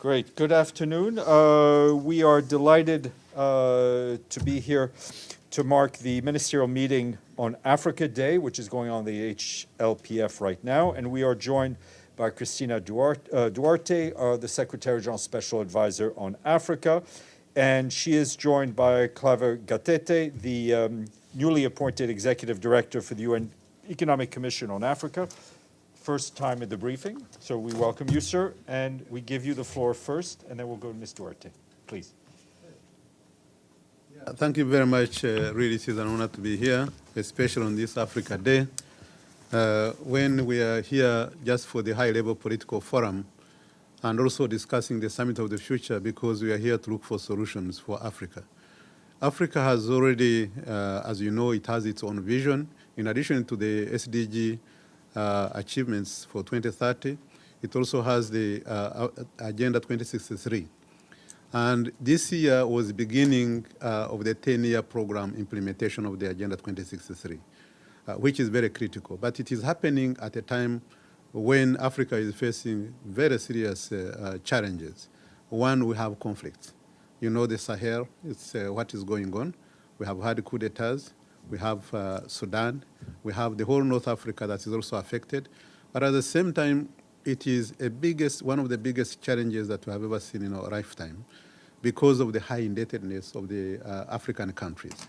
Great. Good afternoon. We are delighted to be here to mark the ministerial meeting on Africa Day, which is going on the HLPF right now. And we are joined by Cristina Duarte, the Secretary General Special Advisor on Africa. And she is joined by Claver Gatete, the newly appointed Executive Director for the UN Economic Commission on Africa. First time at the briefing, so we welcome you, sir, and we give you the floor first, and then we'll go to Ms. Duarte, please. Yeah, thank you very much. Really, it is an honor to be here, especially on this Africa Day, when we are here just for the high-level political forum and also discussing the Summit of the Future, because we are here to look for solutions for Africa. Africa has already, as you know, it has its own vision. In addition to the SDG achievements for 2030. It also has the Agenda 2063. And this year was the beginning of the 10-year program implementation of the Agenda 2063, which is very critical. But it is happening at a time when Africa is facing very serious challenges. One, we have conflicts. You know the Sahel, it's what is going on. We have had coup d'etats. We have Sudan, we have the whole North Africa that is also affected. But at the same time, it is one of the biggest challenges that we have ever seen in our lifetime because of the high indebtedness of the African countries.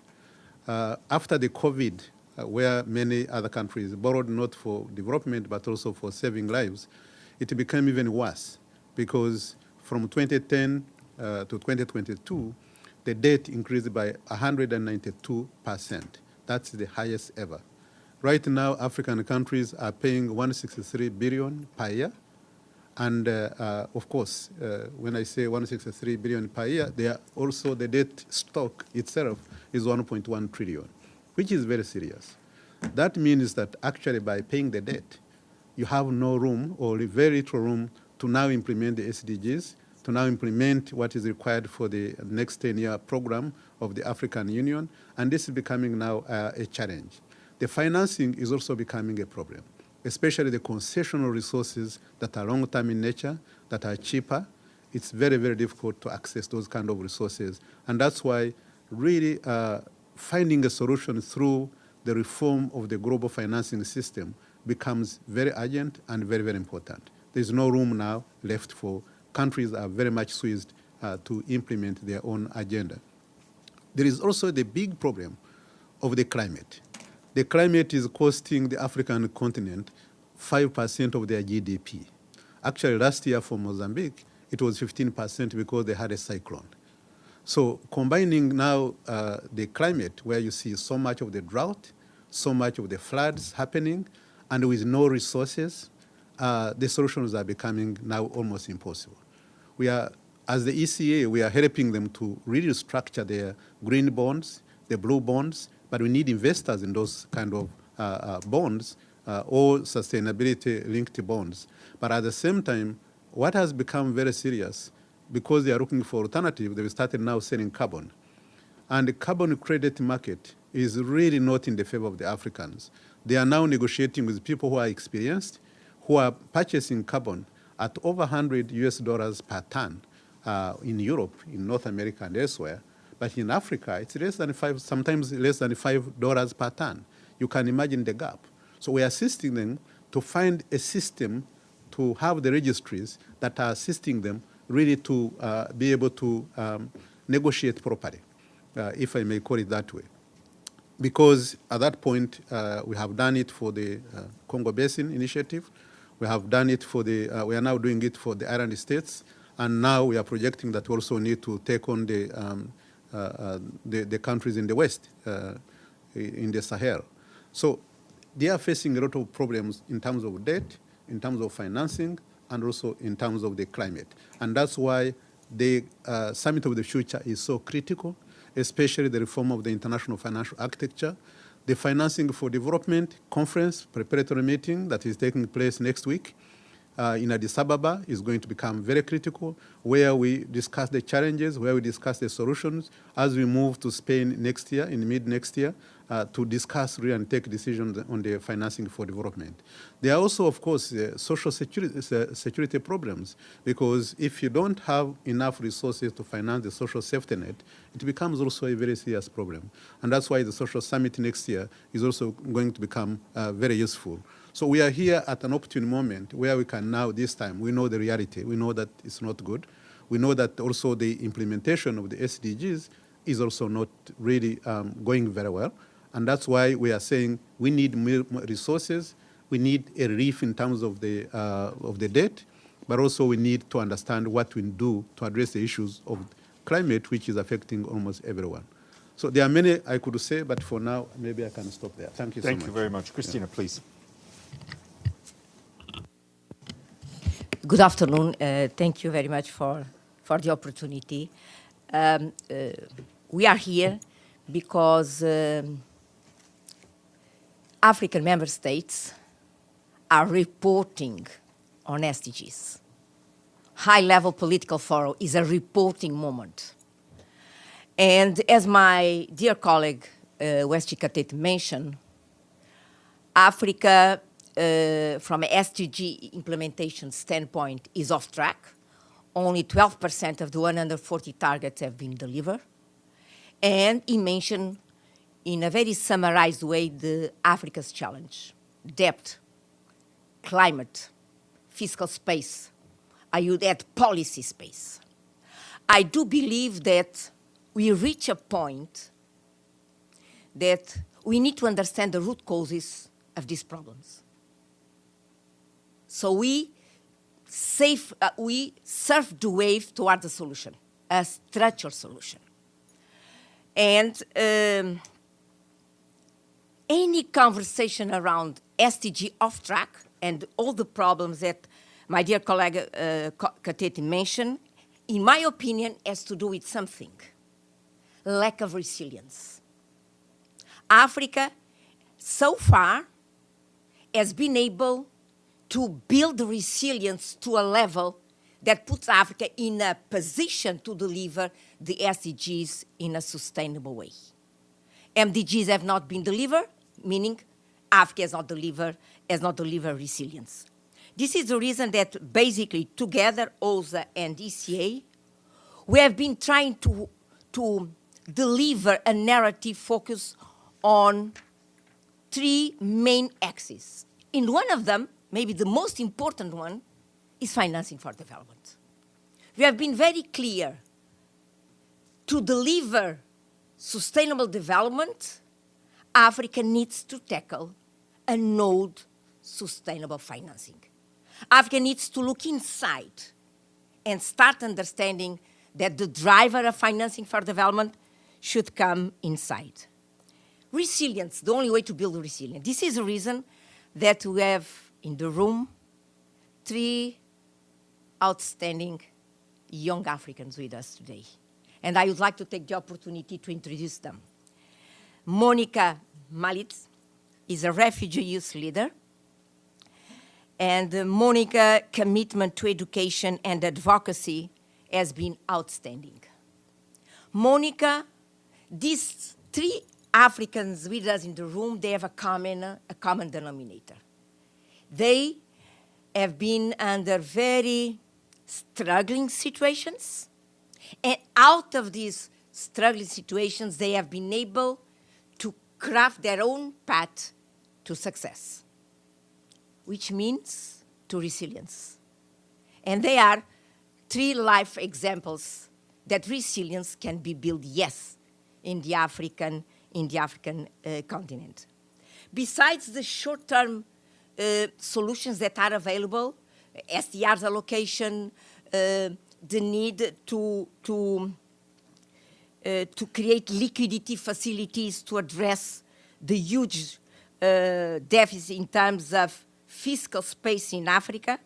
After the COVID, where many other countries borrowed not for development but also for saving lives, it became even worse because from 2010 to 2022, the debt increased by 192%. That's the highest ever. Right now, African countries are paying 163 billion per year. And of course, when I say 163 billion per year, they are also the debt stock itself is 1.1 trillion, which is very serious. That means that actually by paying the debt, you have no room or very little room to now implement the SDGs, to now implement what is required for the next 10-year program of the African Union, and this is becoming now a challenge. The financing is also becoming a problem, especially the concessional resources that are long-term in nature, that are cheaper. It's very, very difficult to access those kind of resources, and that's why really finding a solution through the reform of the global financing system becomes very urgent and very, very important. There's no room now left for countries are very much squeezed to implement their own agenda. There is also the big problem of the climate. The climate is costing the African continent 5% of their GDP. Actually, last year for Mozambique, it was 15% because they had a cyclone. So combining now the climate, where you see so much of the drought, so much of the floods happening, and with no resources, the solutions are becoming now almost impossible. We are, as the ECA, we are helping them to really structure their green bonds, the blue bonds, but we need investors in those kind of bonds or sustainability-linked bonds. But at the same time, what has become very serious, because they are looking for alternative, they've started now selling carbon. And the carbon credit market is really not in the favor of the Africans. They are now negotiating with people who are experienced, who are purchasing carbon at over $100 per ton in Europe, in North America, and elsewhere. But in Africa, it's less than sometimes less than $5 per ton. You can imagine the gap. So we are assisting them to find a system to have the registries that are assisting them really to be able to negotiate properly, if I may call it that way. Because at that point, we have done it for the Congo Basin Initiative. We have done it for we are now doing it for the island states, and now we are projecting that we also need to take on the countries in the West, in the Sahel. So they are facing a lot of problems in terms of debt, in terms of financing, and also in terms of the climate. And that's why the Summit of the Future is so critical, especially the reform of the international financial architecture, the Financing for Development Conference preparatory meeting that is taking place next week in Addis Ababa is going to become very critical, where we discuss the challenges, where we discuss the solutions as we move to Spain next year, in mid-next year, to discuss really and take decisions on the financing for development. There are also, of course, social security problems, because if you don't have enough resources to finance the social safety net, it becomes also a very serious problem. And that's why the social summit next year is also going to become very useful. So we are here at an opportune moment where we can now, this time, we know the reality. We know that it's not good. We know that also the implementation of the SDGs is also not really going very well. And that's why we are saying we need more resources. We need a relief in terms of the debt, but also we need to understand what we do to address the issues of climate, which is affecting almost everyone. So there are many I could say, but for now, maybe I can stop there. Thank you so much. Thank you very much. Cristina, please. Good afternoon. Thank you very much for the opportunity. We are here because African member states are reporting on SDGs. High-level political forum is a reporting moment. And as my dear colleague, Claver Gatete mentioned, Africa, from an SDG implementation standpoint, is off track. Only 12% of the 140 targets have been delivered. And he mentioned, in a very summarized way, the Africa's challenge: debt, climate, fiscal space. I would add policy space. I do believe that we reach a point that we need to understand the root causes of these problems. So we surf the wave toward the solution, a structural solution. And any conversation around SDG off track and all the problems that my dear colleague Gatete mentioned, in my opinion, has to do with something: lack of resilience. Africa, so far, has been able to build resilience to a level that puts Africa in a position to deliver the SDGs in a sustainable way. MDGs have not been delivered, meaning Africa has not delivered resilience. This is the reason that basically together, OSA and ECA, we have been trying to deliver a narrative focused on three main axes. In one of them, maybe the most important one, is financing for development. We have been very clear: to deliver sustainable development, Africa needs to tackle a node sustainable financing. Africa needs to look inside and start understanding that the driver of financing for development should come inside. Resilience, the only way to build resilience. This is the reason that we have in the room three outstanding young Africans with us today. And I would like to take the opportunity to introduce them. Monica Malitz is a refugee youth leader. And Monica's commitment to education and advocacy has been outstanding. Monica, these three Africans with us in the room, they have a common denominator. They have been under very struggling situations, and out of these struggling situations, they have been able to craft their own path to success, which means to resilience. And they are three life examples that resilience can be built, yes, in the African continent. Besides the short-term solutions that are available, SDRs allocation, the need to create liquidity facilities to address the huge deficit in terms of fiscal space in Africa,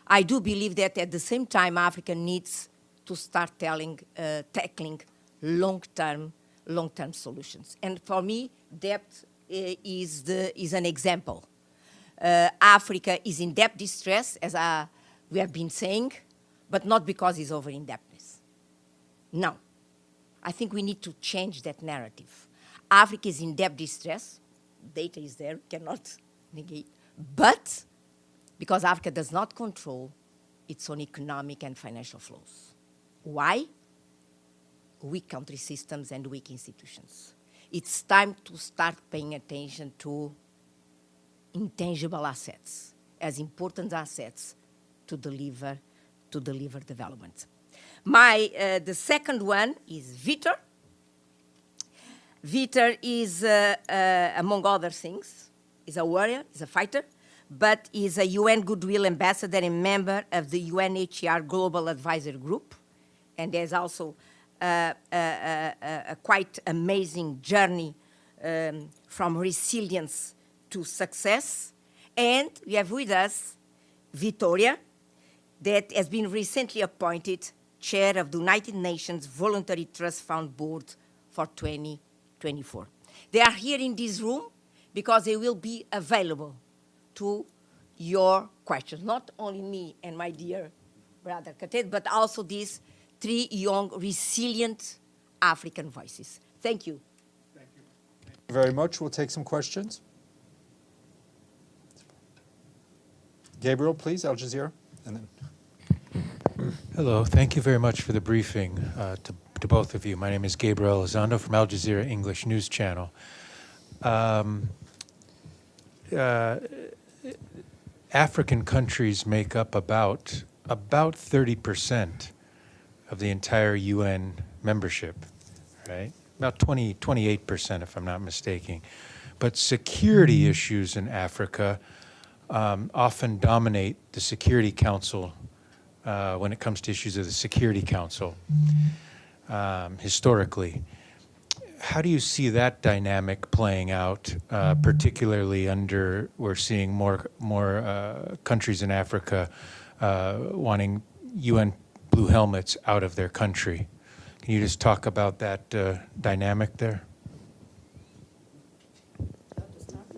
I do believe that at the same time Africa needs to start tackling long-term solutions. And for me, debt is an example. Africa is in debt distress, as we have been saying, but not because it's over-indebtedness. No. I think we need to change that narrative. Africa is in debt distress. Data is there, cannot negate. But because Africa does not control its own economic and financial flows. Why? Weak country systems and weak institutions. It's time to start paying attention to intangible assets as important assets to deliver development. The second one is Vitor. Vitor is, among other things, is a warrior, is a fighter, but is a UN Goodwill Ambassador and member of the UNHCR Global Advisor Group, and there's also a quite amazing journey from resilience to success. And we have with us Victoria, that has been recently appointed chair of the United Nations Voluntary Trust Fund Board for 2024. They are here in this room because they will be available to your questions, not only me and my dear brother Gatete, but also these three young, resilient African voices. Thank you. Thank you very much. We'll take some questions. Gabriel, please, Al Jazeera. And then. Hello, thank you very much for the briefing to both of you. My name is Gabriel Elizondo from Al Jazeera English News Channel. African countries make up about 30% of the entire UN membership, right? About 28%, if I'm not mistaken. But security issues in Africa often dominate the Security Council when it comes to issues of the Security Council, historically. How do you see that dynamic playing out, particularly under, we're seeing more countries in Africa wanting UN blue helmets out of their country? Can you just talk about that dynamic there?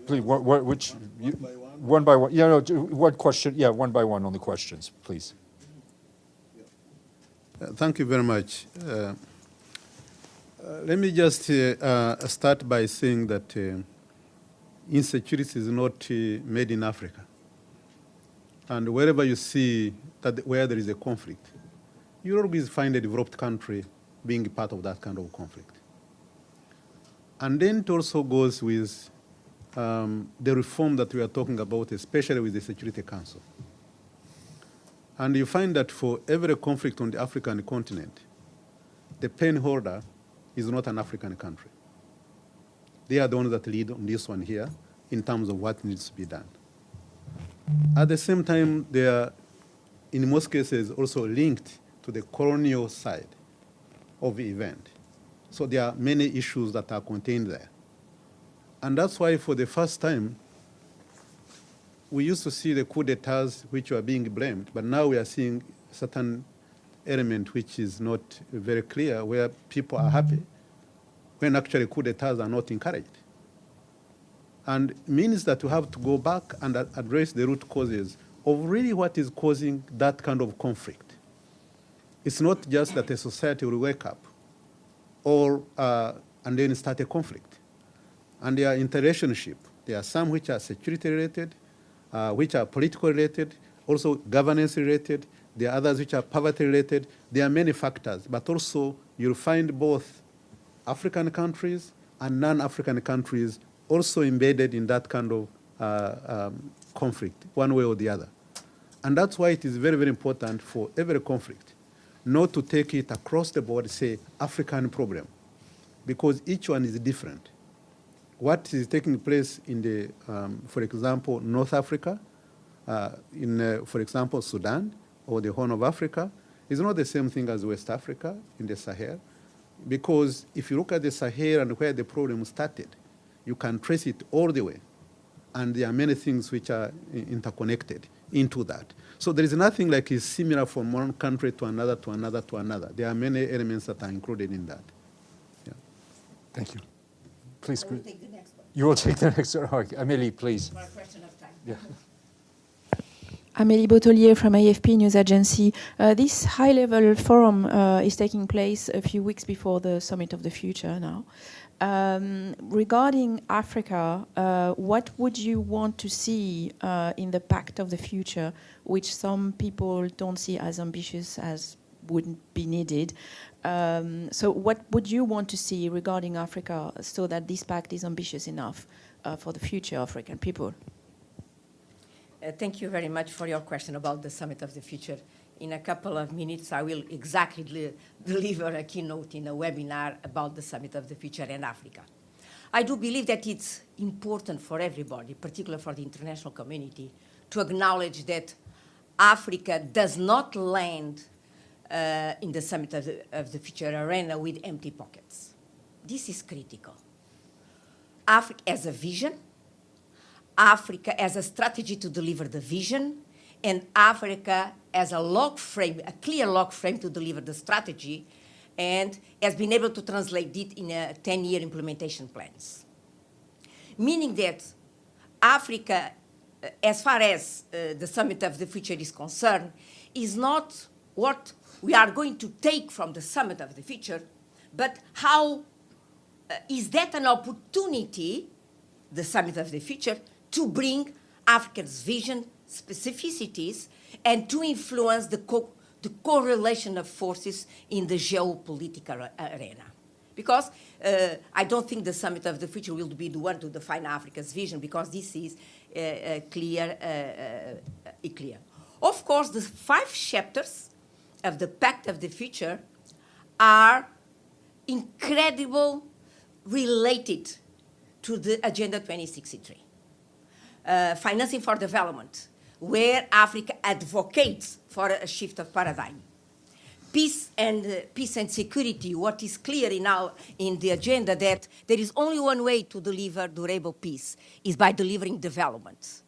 Please, one by one. Yeah, no, one question. Yeah, one by one on the questions, please. Thank you very much. Let me just start by saying that insecurity is not made in Africa. And wherever you see that where there is a conflict, you always find a developed country being part of that kind of conflict. And then it also goes with the reform that we are talking about, especially with the Security Council. And you find that for every conflict on the African continent, the pen holder is not an African country. They are the ones that lead on this one here in terms of what needs to be done. At the same time, they are, in most cases, also linked to the colonial side of the event. So there are many issues that are contained there. And that's why for the first time, we used to see the coup d'etats which were being blamed, but now we are seeing certain element which is not very clear, where people are happy, when actually coup d'etats are not encouraged. And it means that we have to go back and address the root causes of really what is causing that kind of conflict. It's not just that a society will wake up and then start a conflict. And they are interrelationship. There are some which are security related, which are political related, also governance related. There are others which are poverty related. There are many factors, but also you'll find both African countries and non-African countries also embedded in that kind of conflict, one way or the other. And that's why it is very, very important for every conflict not to take it across the board, say, African problem, because each one is different. What is taking place in the, for example, North Africa, for example, Sudan, or the Horn of Africa, is not the same thing as West Africa in the Sahel, because if you look at the Sahel and where the problem started, you can trace it all the way. And there are many things which are interconnected into that. So there is nothing like is similar from one country to another, to another, to another. There are many elements that are included in that. Yeah. Thank you. Please. I will take the next one. You will take the next one. Okay. Amélie, please. For a question of time. Yeah. Amélie Bottelier from AFP News Agency. This high-level forum is taking place a few weeks before the Summit of the Future now. Regarding Africa, what would you want to see in the Pact of the Future, which some people don't see as ambitious as would be needed? So what would you want to see regarding Africa so that this pact is ambitious enough for the future of African people? Thank you very much for your question about the Summit of the Future. In a couple of minutes, I will exactly deliver a keynote in a webinar about the Summit of the Future and Africa. I do believe that it's important for everybody, particularly for the international community, to acknowledge that Africa does not land in the Summit of the Future arena with empty pockets. This is critical. Africa has a vision, Africa has a strategy to deliver the vision, and Africa has a log frame, a clear log frame to deliver the strategy, and has been able to translate it in a 10-year implementation plans. Meaning that Africa, as far as the Summit of the Future is concerned, is not what we are going to take from the Summit of the Future, but how is that an opportunity, the Summit of the Future, to bring Africa's vision, specificities, and to influence the correlation of forces in the geopolitical arena. Because I don't think the Summit of the Future will be the one to define Africa's vision, because this is clear. Of course, the 5 chapters of the Pact of the Future are incredibly related to the Agenda 2063. Financing for development, where Africa advocates for a shift of paradigm. Peace and security, what is clear in the agenda that there is only one way to deliver durable peace, is by delivering development.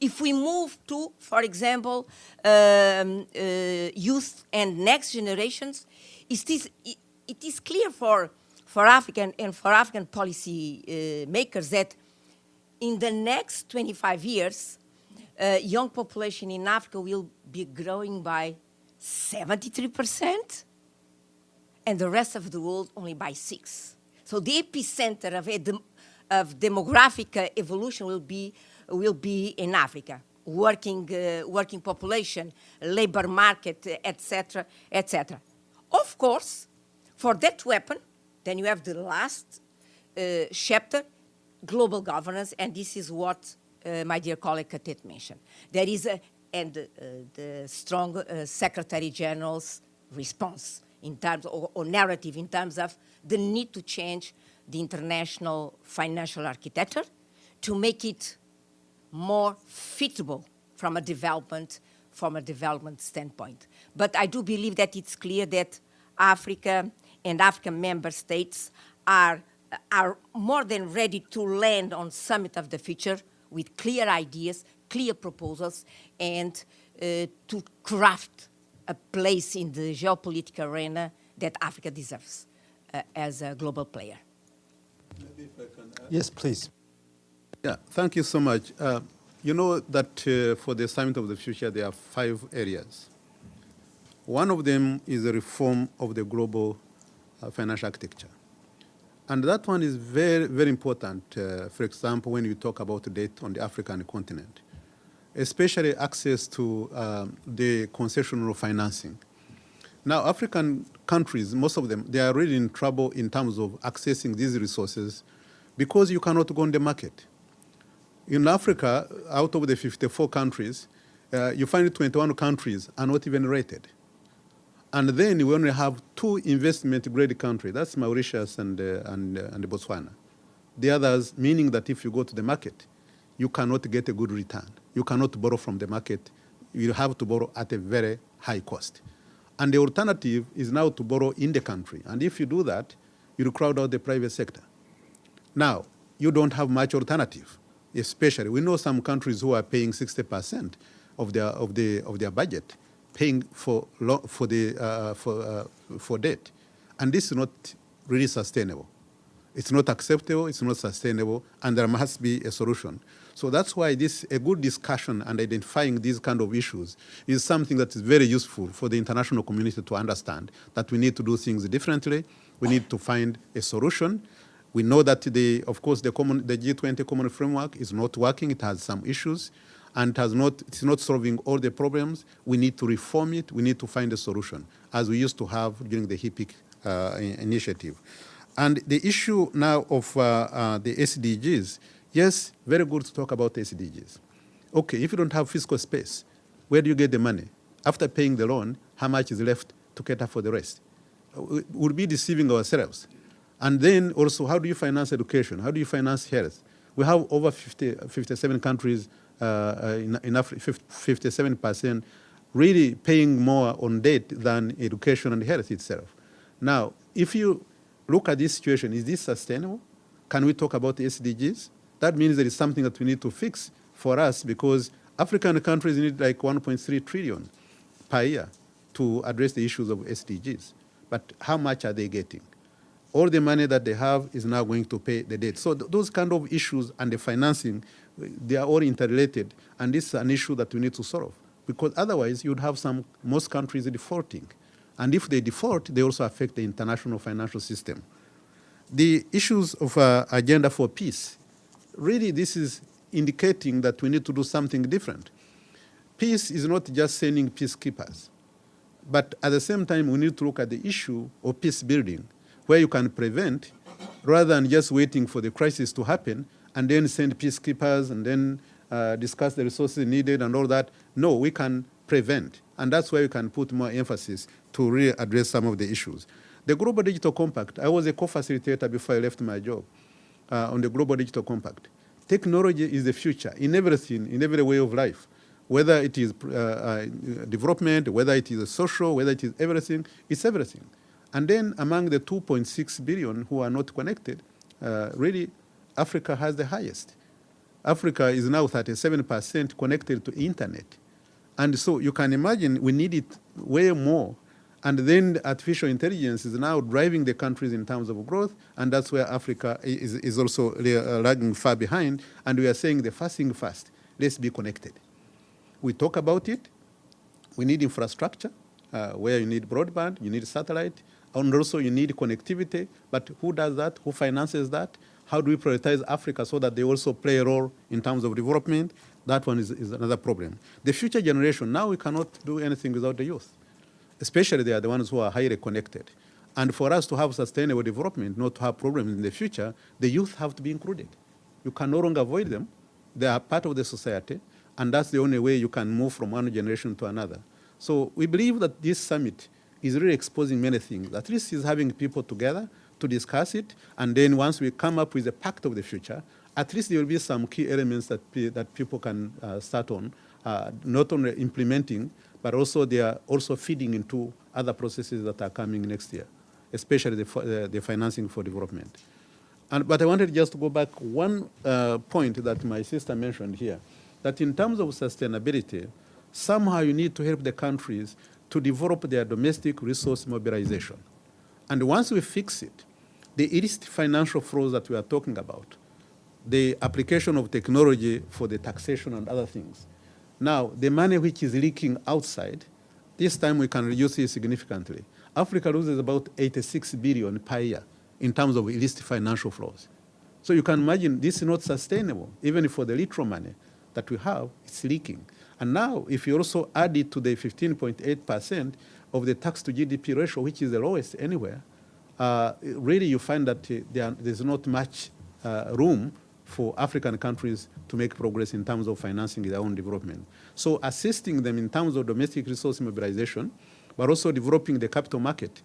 If we move to, for example, youth and next generations, it is clear for African and for African policy makers that in the next 25 years, young population in Africa will be growing by 73%, and the rest of the world only by 6%. So the epicenter of demographic evolution will be in Africa. Working population, labor market, etc., etc. Of course, for that weapon, then you have the last chapter, global governance, and this is what my dear colleague Gatete mentioned. There is the strong Secretary General's response in terms or narrative in terms of the need to change the international financial architecture to make it more fitable from a development standpoint. But I do believe that it's clear that Africa and African member states are more than ready to land on Summit of the Future with clear ideas, clear proposals, and to craft a place in the geopolitical arena that Africa deserves as a global player. Maybe if I can add. Yes, please. Yeah, thank you so much. You know that for the Summit of the Future, there are 5 areas. One of them is the reform of the global financial architecture. And that one is very, very important, for example, when you talk about debt on the African continent, especially access to the concessional financing. Now, African countries, most of them, they are really in trouble in terms of accessing these resources because you cannot go on the market. In Africa, out of the 54 countries, you find 21 countries are not even rated. And then we only have 2 investment-grade countries. That's Mauritius and Botswana. The others, meaning that if you go to the market, you cannot get a good return. You cannot borrow from the market. You have to borrow at a very high cost. And the alternative is now to borrow in the country. And if you do that, you crowd out the private sector. Now, you don't have much alternative, especially. We know some countries who are paying 60% of their budget, paying for debt, and this is not really sustainable. It's not acceptable, it's not sustainable, and there must be a solution. So that's why a good discussion and identifying these kind of issues is something that is very useful for the international community to understand that we need to do things differently. We need to find a solution. We know that of course the G20 common framework is not working. It has some issues, and it's not solving all the problems. We need to reform it. We need to find a solution, as we used to have during the HIPIC initiative. And the issue now of the SDGs, yes, very good to talk about SDGs. Okay, if you don't have fiscal space, where do you get the money? After paying the loan, how much is left to cater for the rest? We'll be deceiving ourselves. And then also, how do you finance education? How do you finance health? We have over 57 countries in Africa, 57% really paying more on debt than education and health itself. Now, if you look at this situation, is this sustainable? Can we talk about the SDGs? That means there is something that we need to fix for us, because African countries need like 1.3 trillion per year to address the issues of SDGs. But how much are they getting? All the money that they have is now going to pay the debt. So those kind of issues and the financing, they are all interrelated, and this is an issue that we need to solve, because otherwise you'd have most countries defaulting. And if they default, they also affect the international financial system. The issues of agenda for peace, really this is indicating that we need to do something different. Peace is not just sending peacekeepers, but at the same time we need to look at the issue of peace building, where you can prevent rather than just waiting for the crisis to happen and then send peacekeepers and then discuss the resources needed and all that. No, we can prevent. And that's where we can put more emphasis to really address some of the issues. The Global Digital Compact, I was a co-facilitator before I left my job on the Global Digital Compact. Technology is the future in everything, in every way of life, whether it is development, whether it is social, whether it is everything, it's everything. And then among the 2.6 billion who are not connected, really Africa has the highest. Africa is now 37% connected to internet. And so you can imagine we need it way more. And then artificial intelligence is now driving the countries in terms of growth, and that's where Africa is also lagging far behind. And we are saying the first thing first, let's be connected. We talk about it. We need infrastructure, where you need broadband, you need satellite, and also you need connectivity. But who does that? Who finances that? How do we prioritize Africa so that they also play a role in terms of development? That one is another problem. The future generation, now we cannot do anything without the youth. Especially they are the ones who are highly connected. And for us to have sustainable development, not to have problems in the future, the youth have to be included. You can no longer avoid them. They are part of the society, and that's the only way you can move from one generation to another. So we believe that this summit is really exposing many things. At least it's having people together to discuss it, and then once we come up with a pact of the future, at least there will be some key elements that people can start on, not only implementing, but also they are also feeding into other processes that are coming next year, especially the financing for development. But I wanted just to go back one point that my sister mentioned here, that in terms of sustainability, somehow you need to help the countries to develop their domestic resource mobilization. And once we fix it, the illicit financial flows that we are talking about, the application of technology for the taxation and other things. Now, the money which is leaking outside, this time we can reduce it significantly. Africa loses about 86 billion per year in terms of illicit financial flows. So you can imagine this is not sustainable. Even for the little money that we have, it's leaking. And now, if you also add it to the 15.8% of the tax to GDP ratio, which is the lowest anywhere, really you find that there's not much room for African countries to make progress in terms of financing their own development. So assisting them in terms of domestic resource mobilization, but also developing the capital market,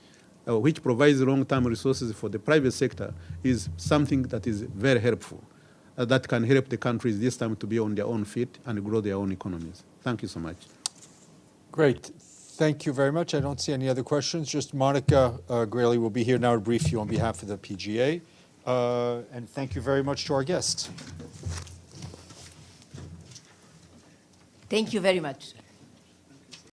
which provides long-term resources for the private sector, is something that is very helpful, that can help the countries this time to be on their own feet and grow their own economies. Thank you so much. Great. Thank you very much. I don't see any other questions. Just Monica Grayley will be here now to brief you on behalf of the PGA. And thank you very much to our guests. Thank you very much.